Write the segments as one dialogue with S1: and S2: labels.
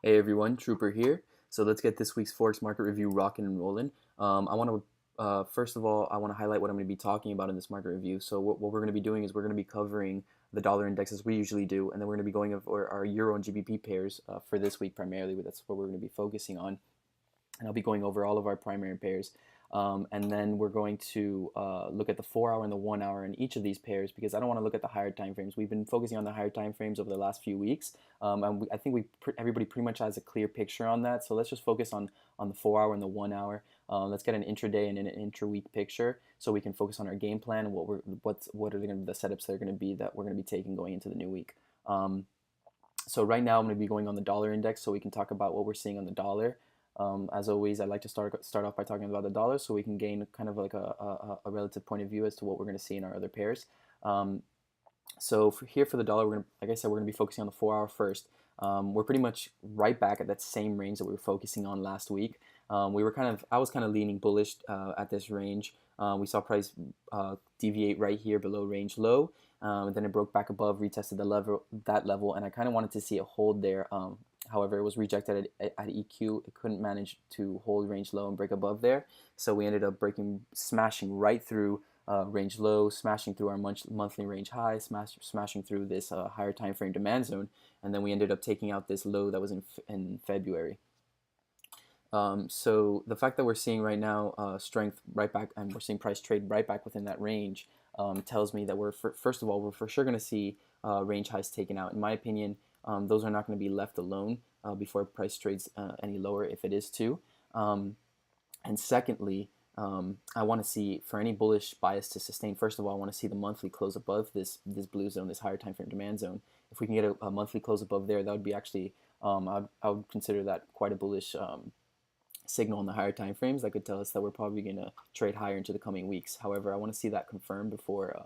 S1: Hey everyone, Trooper here. So let's get this week's Forex market review rocking and rolling. I want to first of all, I want to highlight what I'm going to be talking about in this market review. So what we're going to be doing is we're going to be covering the dollar index as we usually do, and then we're going to be going over our euro and GBP pairs for this week primarily. That's what we're going to be focusing on, and I'll be going over all of our primary pairs. And then we're going to look at the 4-hour and the 1-hour in each of these pairs because I don't want to look at the higher time frames. We've been focusing on the higher time frames over the last few weeks, and I think everybody pretty much has a clear picture on that. So let's just focus on the 4-hour and the 1-hour. Let's get an intraday and an intra-week picture so we can focus on our game plan and what are the setups that are going to be that we're going to be taking going into the new week. So right now I'm going to be going on the dollar index so we can talk about what we're seeing on the dollar. As always, I like to start off by talking about the dollar so we can gain kind of like a relative point of view as to what we're going to see in our other pairs. So for the dollar, like I said, we're going to be focusing on the 4-hour first. We're pretty much right back at that same range that we were focusing on last week. I was kind of leaning bullish at this range. We saw price deviate right here below range low. Then it broke back above, retested that level, and I kind of wanted to see it hold there. However, it was rejected at EQ. It couldn't manage to hold range low and break above there. So we ended up smashing right through range low, smashing through our monthly range high, smashing through this higher time frame demand zone, and then we ended up taking out this low that was in February. So the fact that we're seeing right now strength right back, and we're seeing price trade right back within that range, tells me that first of all, we're for sure going to see range highs taken out. In my opinion, those are not going to be left alone before price trades any lower if it is to. And secondly, I want to see, for any bullish bias to sustain, first of all, I want to see the monthly close above this blue zone, this higher time frame demand zone. If we can get a monthly close above there, that would be actually, I would consider that quite a bullish signal in the higher time frames. That could tell us that we're probably going to trade higher into the coming weeks. However, I want to see that confirmed before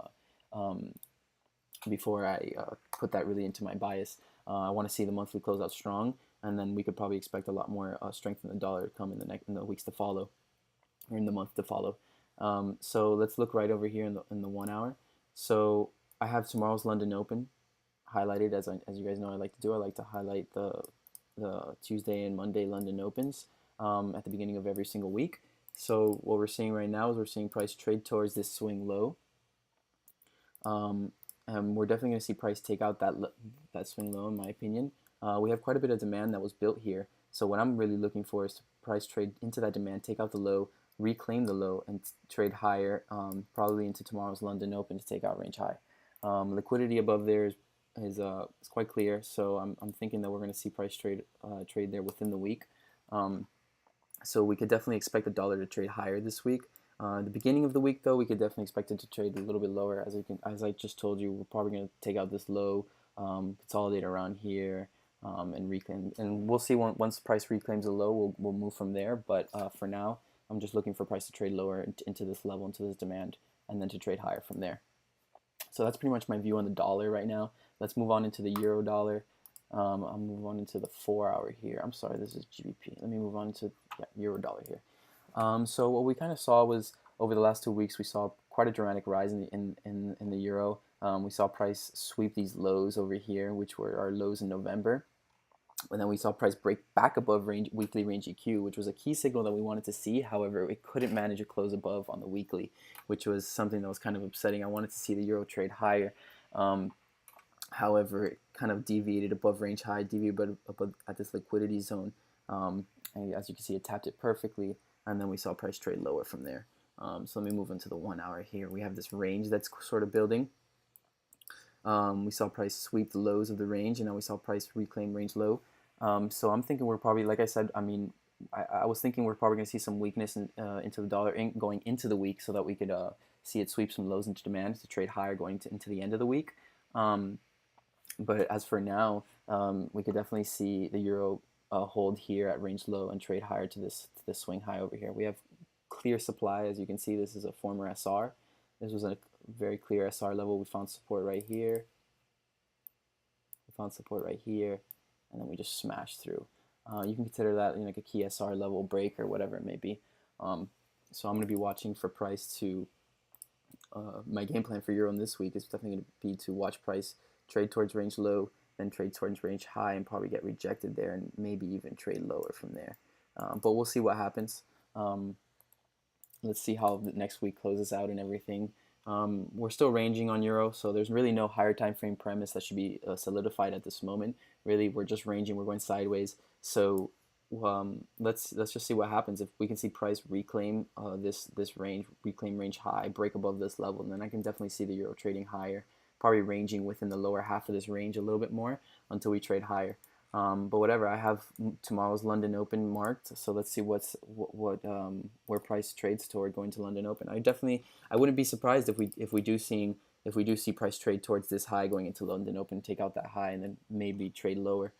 S1: I put that really into my bias. I want to see the monthly closeout strong, and then we could probably expect a lot more strength in the dollar to come in the weeks to follow, or in the month to follow. So let's look right over here in the 1-hour. So I have tomorrow's London Open highlighted, as you guys know I like to do. I like to highlight the Tuesday and Monday London Opens at the beginning of every single week. So what we're seeing right now is we're seeing price trade towards this swing low. And we're definitely going to see price take out that swing low, in my opinion. We have quite a bit of demand that was built here. So what I'm really looking for is to price trade into that demand, take out the low, reclaim the low, and trade higher, probably into tomorrow's London Open to take out range high. Liquidity above there is quite clear, so I'm thinking that we're going to see price trade there within the week. So we could definitely expect the dollar to trade higher this week. The beginning of the week, though, we could definitely expect it to trade a little bit lower. As I just told you, we're probably going to take out this low, consolidate around here, and reclaim. And we'll see once price reclaims a low, we'll move from there. But for now, I'm just looking for price to trade lower into this level, into this demand, and then to trade higher from there. So that's pretty much my view on the dollar right now. Let's move on into the euro dollar. I'll move on into the 4-hour here. I'm sorry, this is GBP. Let me move on to euro dollar here. So what we kind of saw was over the last 2 weeks, we saw quite a dramatic rise in the euro. We saw price sweep these lows over here, which were our lows in November. And then we saw price break back above weekly range EQ, which was a key signal that we wanted to see. However, it couldn't manage a close above on the weekly, which was something that was kind of upsetting. I wanted to see the euro trade higher. However, it kind of deviated above range high, deviated above at this liquidity zone. And as you can see, it tapped it perfectly, and then we saw price trade lower from there. So let me move into the 1-hour here. We have this range that's sort of building. We saw price sweep the lows of the range, and now we saw price reclaim range low. So I'm thinking we're probably, like I said, I was thinking we're probably going to see some weakness into the dollar going into the week, so that we could see it sweep some lows into demand to trade higher going into the end of the week. But as for now, we could definitely see the euro hold here at range low and trade higher to this swing high over here. We have clear supply, as you can see. This is a former SR. This was a very clear SR level. We found support right here. We found support right here, and then we just smashed through. You can consider that like a key SR level break or whatever it may be. So I'm going to be watching for price to. My game plan for euro in this week is definitely going to be to watch price trade towards range low, then trade towards range high and probably get rejected there and maybe even trade lower from there. But we'll see what happens. Let's see how the next week closes out and everything. We're still ranging on euro, so there's really no higher time frame premise that should be solidified at this moment. Really, we're just ranging. We're going sideways. So let's just see what happens. If we can see price reclaim this range, reclaim range high, break above this level, and then I can definitely see the euro trading higher, probably ranging within the lower half of this range a little bit more until we trade higher. But whatever, I have tomorrow's London Open marked, so let's see where price trades toward going to London Open. I wouldn't be surprised if we do see price trade towards this high going into London Open, take out that high, and then maybe trade lower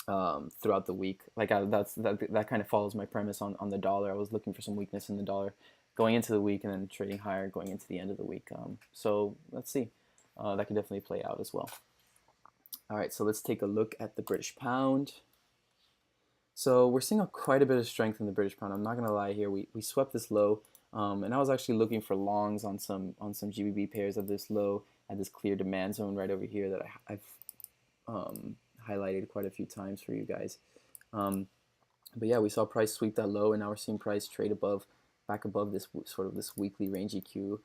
S1: throughout the week. Like that kind of follows my premise on the dollar. I was looking for some weakness in the dollar going into the week and then trading higher going into the end of the week. So let's see. That could definitely play out as well. All right, so let's take a look at the British pound. So we're seeing quite a bit of strength in the British pound. I'm not gonna lie here. We swept this low, and I was actually looking for longs on some GBP pairs of this low at this clear demand zone right over here that I've highlighted quite a few times for you guys. But yeah, we saw price sweep that low, and now we're seeing price trade back above this sort of this weekly range EQ.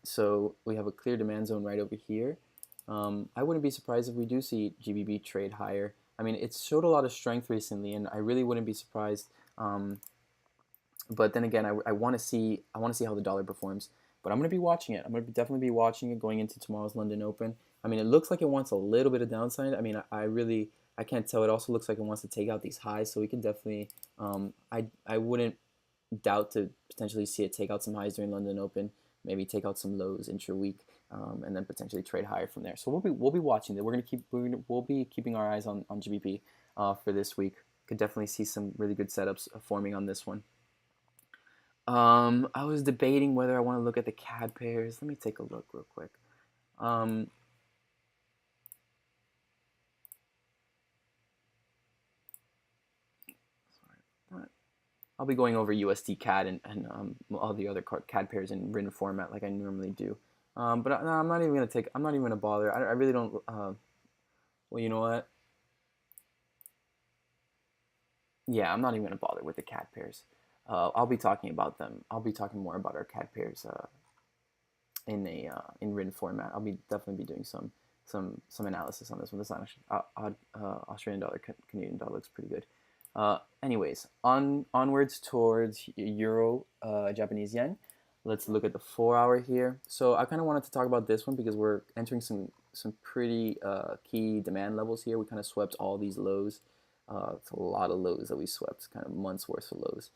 S1: So we have a clear demand zone right over here. I wouldn't be surprised if we do see GBP trade higher. I mean, it's showed a lot of strength recently, and I really wouldn't be surprised. But then again, I want to see how the dollar performs. But I'm going to be watching it. I'm going to definitely be watching it going into tomorrow's London Open. I mean, it looks like it wants a little bit of downside. I mean, I can't tell. It also looks like it wants to take out these highs, so we can definitely. I wouldn't doubt to potentially see it take out some highs during London Open. Maybe take out some lows intra-week, and then potentially trade higher from there. So we'll be watching that. We'll be keeping our eyes on GBP for this week. Could definitely see some really good setups forming on this one. I was debating whether I want to look at the CAD pairs. Let me take a look real quick. I'll be going over USD CAD and all the other CAD pairs in written format like I normally do. But no, I'm not even gonna bother. I really don't. Well, you know what? Yeah, I'm not even gonna bother with the CAD pairs. I'll be talking about them. I'll be talking more about our CAD pairs in written format. I'll be definitely be doing some analysis on this one. This is actually Australian dollar, Canadian dollar looks pretty good. Anyways, onwards towards Euro Japanese yen. Let's look at the 4-hour here. So I kind of wanted to talk about this one because we're entering some pretty key demand levels here. We kind of swept all these lows. It's a lot of lows that we swept, kind of months worth of lows.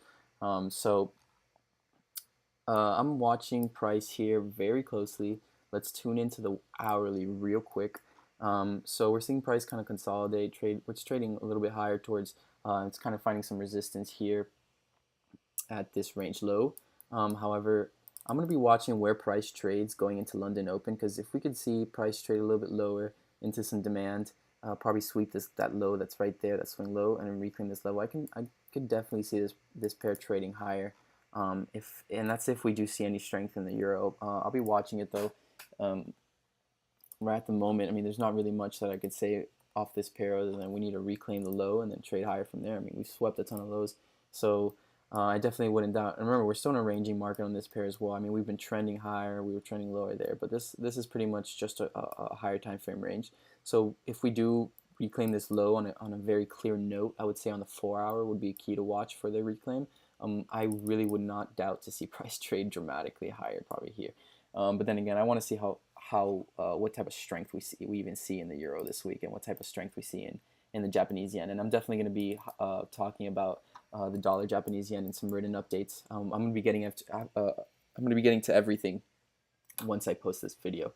S1: I'm watching price here very closely. Let's tune into the hourly real quick. So we're seeing price kind of consolidate, it's trading a little bit higher towards, it's kind of finding some resistance here at this range low. However, I'm going to be watching where price trades going into London Open, because if we could see price trade a little bit lower into some demand, probably sweep that low that's right there, that swing low, and then reclaim this level, I could definitely see this pair trading higher. And that's if we do see any strength in the euro. I'll be watching it though. Right at the moment, I mean, there's not really much that I could say off this pair other than we need to reclaim the low and then trade higher from there. I mean, we swept a ton of lows, so I definitely wouldn't doubt. And remember, we're still in a ranging market on this pair as well. I mean, we've been trending higher, we were trending lower there, but this is pretty much just a higher time frame range. So if we do reclaim this low on a very clear note, I would say on the 4-hour would be a key to watch for the reclaim. I really would not doubt to see price trade dramatically higher probably here. But then again, I want to see what type of strength we even see in the euro this week, and what type of strength we see in the Japanese yen. And I'm definitely going to be talking about the dollar Japanese yen in some written updates. I'm going to be getting to everything once I post this video.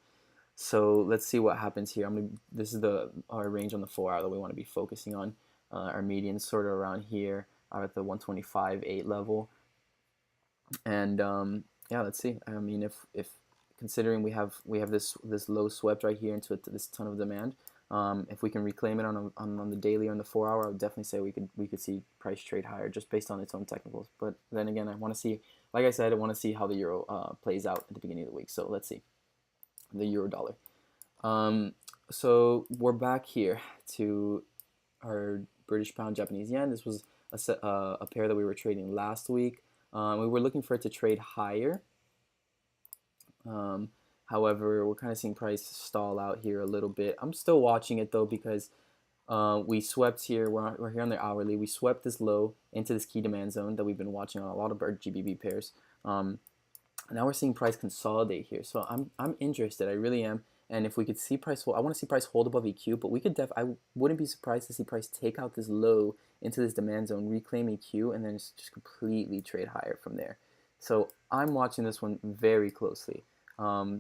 S1: So let's see what happens here. This is our range on the 4-hour that we want to be focusing on. Our median sort of around here, at the 125.8 level. And yeah, let's see. I mean, if considering we have this low swept right here into this ton of demand, if we can reclaim it on the daily or on the 4-hour, I would definitely say we could see price trade higher just based on its own technicals. But then again, I want to see, like I said, I want to see how the euro plays out at the beginning of the week. So let's see the euro dollar. Um, so we're back here to our British pound Japanese yen. This was a pair that we were trading last week. We were looking for it to trade higher. Um, However, we're kind of seeing price stall out here a little bit. I'm still watching it though because we swept here. We're here on the hourly. We swept this low into this key demand zone that we've been watching on a lot of our GBP pairs. Now we're seeing price consolidate here, so I'm interested. I really am. And if we could see price hold, I want to see price hold above EQ, but we could I wouldn't be surprised to see price take out this low into this demand zone, reclaim EQ, and then just completely trade higher from there. So I'm watching this one very closely.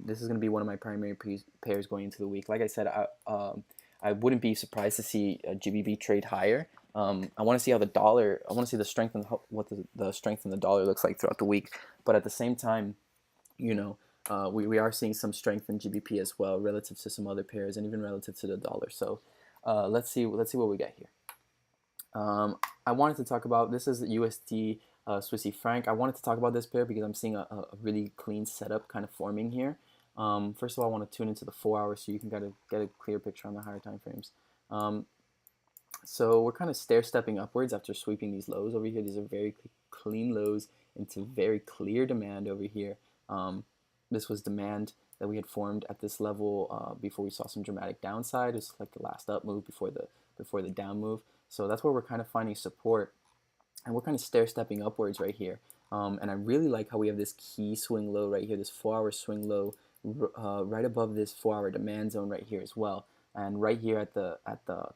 S1: This is going to be one of my primary pairs going into the week. Like I said, I wouldn't be surprised to see a GBP trade higher. I want to see how the dollar. I want to see the strength and what the strength in the dollar looks like throughout the week. But at the same time, you know, we are seeing some strength in GBP as well, relative to some other pairs, and even relative to the dollar. So let's see what we get here. I wanted to talk about, this is USD Swissy franc. I wanted to talk about this pair because I'm seeing a really clean setup kind of forming here. First of all, I want to tune into the 4 hours so you can get a clear picture on the higher time frames. So we're kind of stair-stepping upwards after sweeping these lows over here. These are very clean lows into very clear demand over here. This was demand that we had formed at this level before we saw some dramatic downside. It's like the last up move before the down move. So that's where we're kind of finding support, and we're kind of stair-stepping upwards right here. And I really like how we have this key swing low right here, this 4 hour swing low right above this 4 hour demand zone right here as well. And right here at the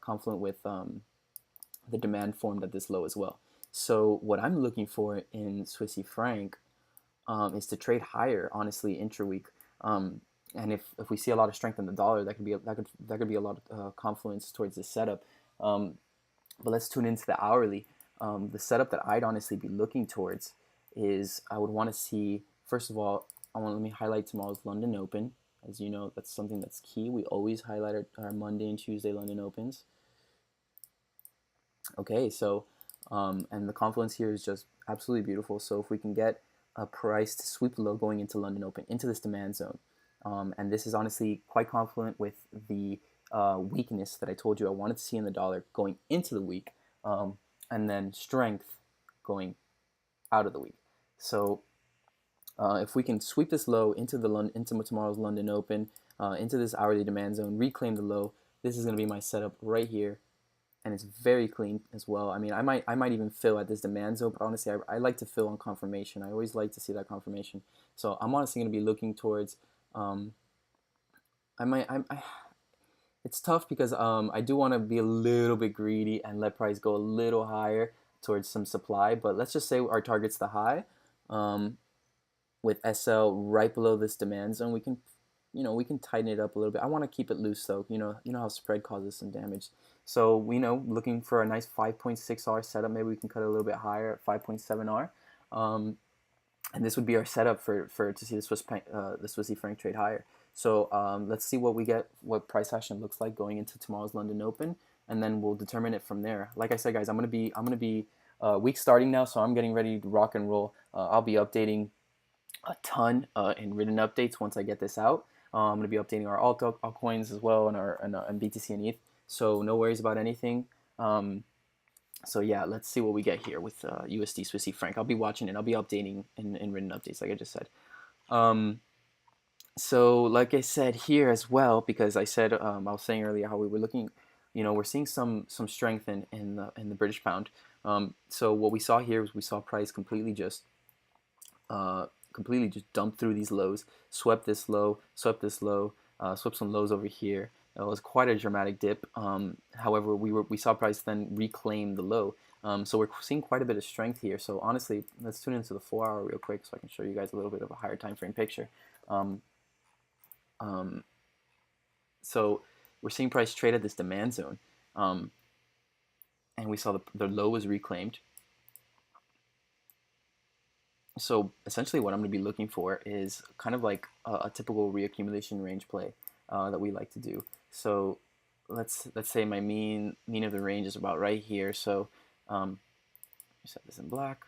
S1: confluent with the demand formed at this low as well. So what I'm looking for in Swissy franc is to trade higher, honestly, intra-week. And if we see a lot of strength in the dollar, that could be a lot of confluence towards this setup. But let's tune into the hourly. The setup that I'd honestly be looking towards is I would want to see, first of all, let me highlight tomorrow's London Open. As you know, that's something that's key. We always highlight our Monday and Tuesday London Opens. Okay, so, and the confluence here is just absolutely beautiful. So if we can get a price to sweep the low going into London Open, into this demand zone, and this is honestly quite confluent with the weakness that I told you I wanted to see in the dollar going into the week, and then strength going out of the week. So if we can sweep this low into tomorrow's London Open, into this hourly demand zone, reclaim the low, this is going to be my setup right here, and it's very clean as well. I mean, I might even fill at this demand zone, but honestly, I like to fill on confirmation. I always like to see that confirmation. So I'm honestly going to be looking towards. It's tough because I do want to be a little bit greedy and let price go a little higher towards some supply. But let's just say our target's the high. With SL right below this demand zone, we can tighten it up a little bit. I want to keep it loose though. You know how spread causes some damage. So looking for a nice 5.6R setup. Maybe we can cut it a little bit higher at 5.7R. And this would be our setup for to see the Swissy franc trade higher. So let's see what we get, what price action looks like going into tomorrow's London Open, and then we'll determine it from there. Like I said, guys, I'm gonna be week starting now, so I'm getting ready to rock and roll. I'll be updating a ton in written updates once I get this out. I'm gonna be updating our altcoins as well, and BTC and ETH. So no worries about anything. So yeah, let's see what we get here with USD Swissy franc. I'll be watching it. I'll be updating in written updates, like I just said. So like I said here as well, because I said I was saying earlier how we were looking, we're seeing some strength in the British pound. So what we saw here was we saw price completely just dumped through these lows, swept this low, swept some lows over here. It was quite a dramatic dip. However, we saw price then reclaim the low. So we're seeing quite a bit of strength here. So honestly, let's tune into the 4 hour real quick so I can show you guys a little bit of a higher time frame picture. So we're seeing price trade at this demand zone, and we saw the low was reclaimed. So essentially what I'm going to be looking for is kind of like a typical reaccumulation range play that we like to do. So let's say my mean of the range is about right here. So set this in black.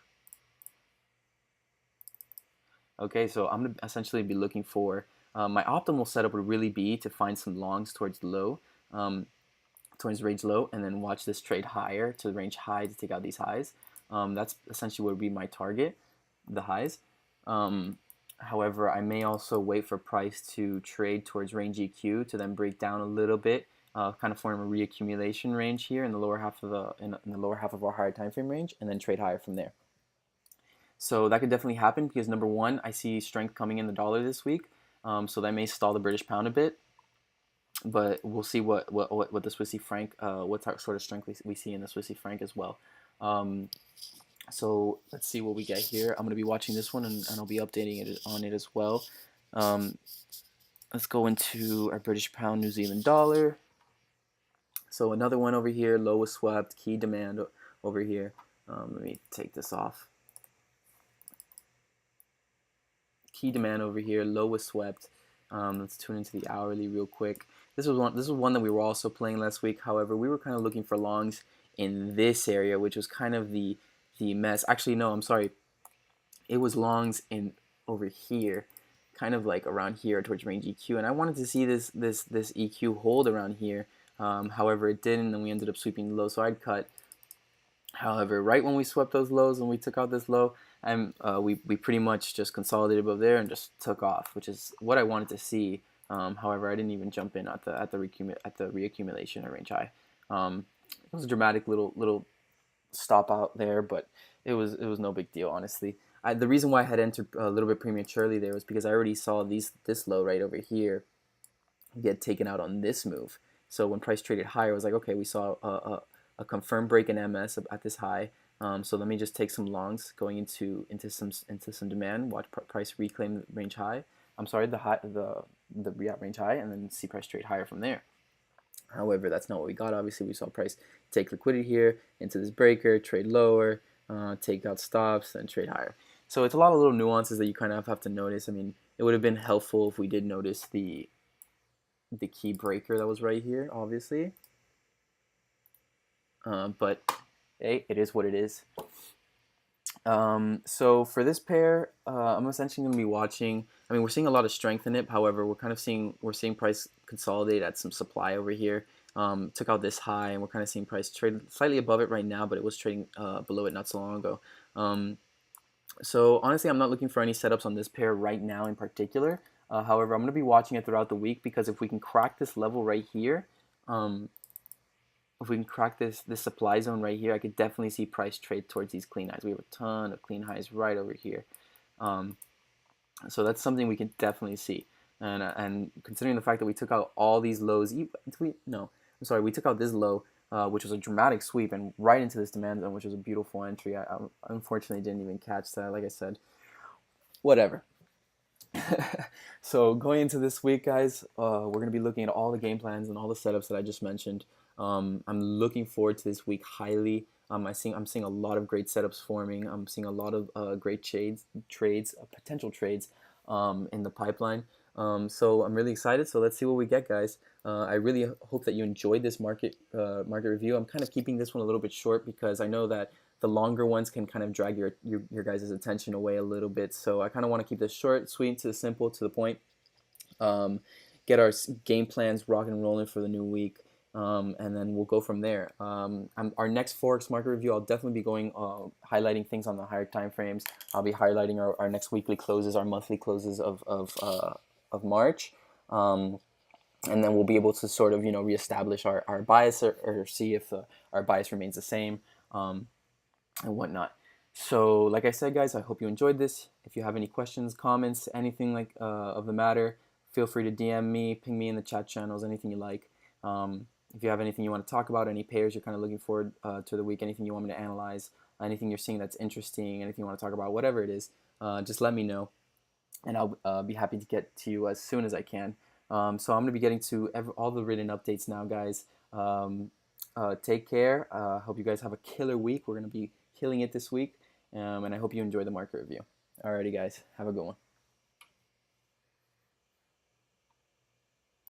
S1: Okay, so I'm going to essentially be looking for My optimal setup would really be to find some longs towards low, towards range low, and then watch this trade higher to range high to take out these highs. That's essentially what would be my target, the highs. However, I may also wait for price to trade towards range EQ to then break down a little bit, kind of form a reaccumulation range here in the lower half of the lower half of our higher time frame range, and then trade higher from there. So that could definitely happen because number one, I see strength coming in the dollar this week, so that may stall the British pound a bit. But we'll see what the Swissy franc, what sort of strength we see in the Swissy franc as well. So let's see what we get here. I'm going to be watching this one, and I'll be updating it on it as well. Let's go into our British pound, New Zealand dollar. So another one over here, low was swept, key demand over here. Let me take this off. Key demand over here, low was swept. Let's tune into the hourly real quick. This was one that we were also playing last week. However, we were kind of looking for longs in this area, which was kind of the mess. Actually, no, I'm sorry. It was longs in over here, kind of like around here towards range EQ, and I wanted to see this EQ hold around here. However, it didn't, and we ended up sweeping low, so I'd cut. However, right when we swept those lows and we took out this low, we pretty much just consolidated above there and just took off, which is what I wanted to see. However, I didn't even jump in at the reaccumulation at range high. It was a dramatic little stop out there, but it was no big deal, honestly. The reason why I had entered a little bit prematurely there was because I already saw this low right over here get taken out on this move. So when price traded higher, I was like, okay, we saw a confirmed break in MS at this high. So let me just take some longs going into some demand. Watch price reclaim range high. I'm sorry, the range high, and then see price trade higher from there. However, that's not what we got. Obviously, we saw price take liquidity here into this breaker, trade lower, take out stops, then trade higher. So it's a lot of little nuances that you kind of have to notice. I mean, it would have been helpful if we did notice the key breaker that was right here, obviously. But hey, it is what it is. So for this pair, I'm essentially going to be watching. I mean, we're seeing a lot of strength in it. However, we're seeing price consolidate at some supply over here. Took out this high, and we're kind of seeing price trade slightly above it right now, but it was trading below it not so long ago. So honestly, I'm not looking for any setups on this pair right now in particular. However, I'm going to be watching it throughout the week because if we can crack this level right here, if we can crack this supply zone right here, I could definitely see price trade towards these clean highs. We have a ton of clean highs right over here. So that's something we can definitely see. And considering the fact that we took out all these lows, we took out this low, which was a dramatic sweep, and right into this demand zone, which was a beautiful entry. I unfortunately didn't even catch that, like I said. Whatever. So going into this week, guys, we're going to be looking at all the game plans and all the setups that I just mentioned. I'm looking forward to this week highly. I'm seeing a lot of great setups forming. I'm seeing a lot of great potential trades in the pipeline. So I'm really excited. So let's see what we get, guys. I really hope that you enjoyed this market review. I'm kind of keeping this one a little bit short because I know that the longer ones can kind of drag your guys' attention away a little bit. So I kind of want to keep this short, sweet, to the simple, to the point. Get our game plans rocking and rolling for the new week. And then we'll go from there. Our next Forex market review, I'll definitely be going highlighting things on the higher time frames. I'll be highlighting our next weekly closes, our monthly closes of March. And then we'll be able to sort of reestablish our bias or see if our bias remains the same and whatnot. So like I said, guys, I hope you enjoyed this. If you have any questions, comments, anything like of the matter, feel free to DM me, ping me in the chat channels, anything you like. If you have anything you want to talk about, any pairs you're kind of looking forward to the week, anything you want me to analyze, anything you're seeing that's interesting, anything you want to talk about, whatever it is, just let me know, and I'll be happy to get to you as soon as I can. So I'm going to be getting to all the written updates now, guys. Take care. Hope you guys have a killer week. We're going to be killing it this week, and I hope you enjoy the market review. Alrighty, guys. Have a good one.